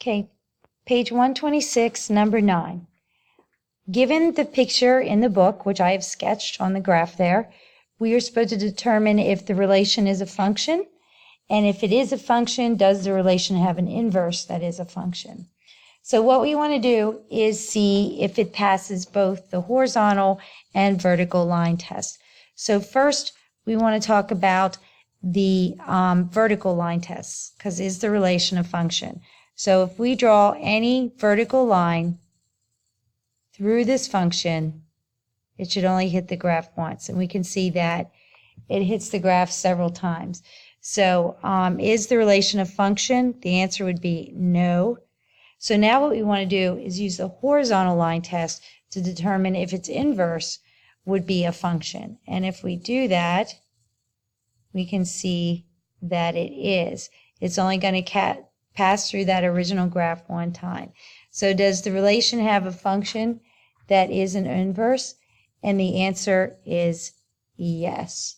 Okay, page 126, number 9. Given the picture in the book, which I have sketched on the graph there, we are supposed to determine if the relation is a function, and if it is a function, does the relation have an inverse that is a function? So what we want to do is see if it passes both the horizontal and vertical line test. So first, we want to talk about the vertical line test, because is the relation a function? So if we draw any vertical line through this function, it should only hit the graph once, and we can see that it hits the graph several times. So is the relation a function? The answer would be no. So now what we want to do is use the horizontal line test to determine if its inverse would be a function. And if we do that, we can see that it is. It's only going to pass through that original graph one time. So does the relation have a function that is an inverse? And the answer is yes.